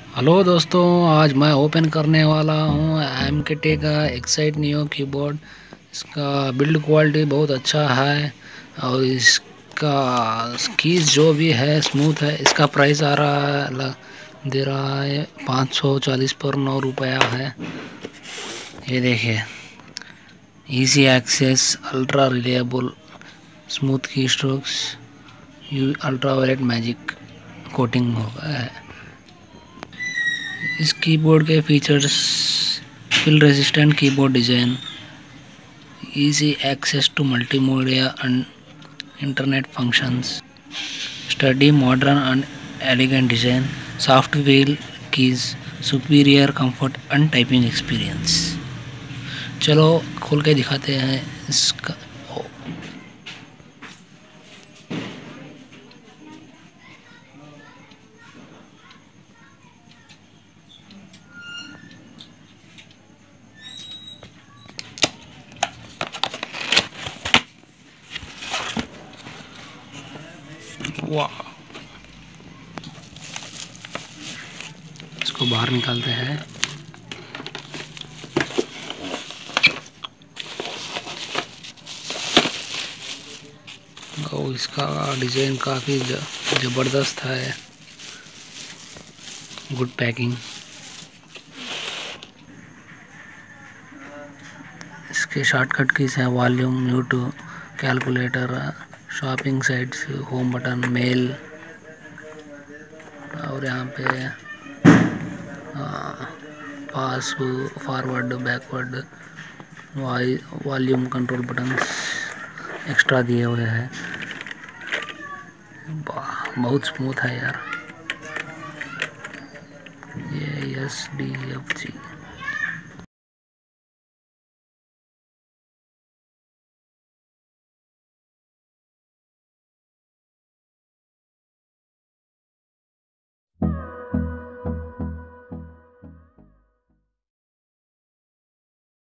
Hello दोस्तों, आज मैं ओपन करने वाला हूँ MKT का एक्साइट नियो कीबोर्ड। इसका बिल्ड क्वालिटी बहुत अच्छा है और इसका कीज जो भी है स्मूथ है। इसका प्राइस आ रहा है दे रहा है 540 पर 9 रुपया है। ये देखिए, easy access, ultra reliable, smooth key strokes, U ultraviolet magic coating होगा है। इस कीबोर्ड के features: spill resistant keyboard design, easy access to multimedia and internet functions, sturdy modern and elegant design, soft wheel keys, superior comfort and typing experience. चलो खोल के दिखाते हैं इसका। वाह, इसको बाहर निकालते हैं। और इसका डिज़ाइन काफ़ी ज़बरदस्त है। Good packing. इसके शॉर्टकट कीज हैं: volume, mute, calculator, shopping sites, home button, mail, और यहाँ पे pause, forward, backward, volume control button extra दिए हुए हैं। बहुत स्मूथ है यार। ये SDFG।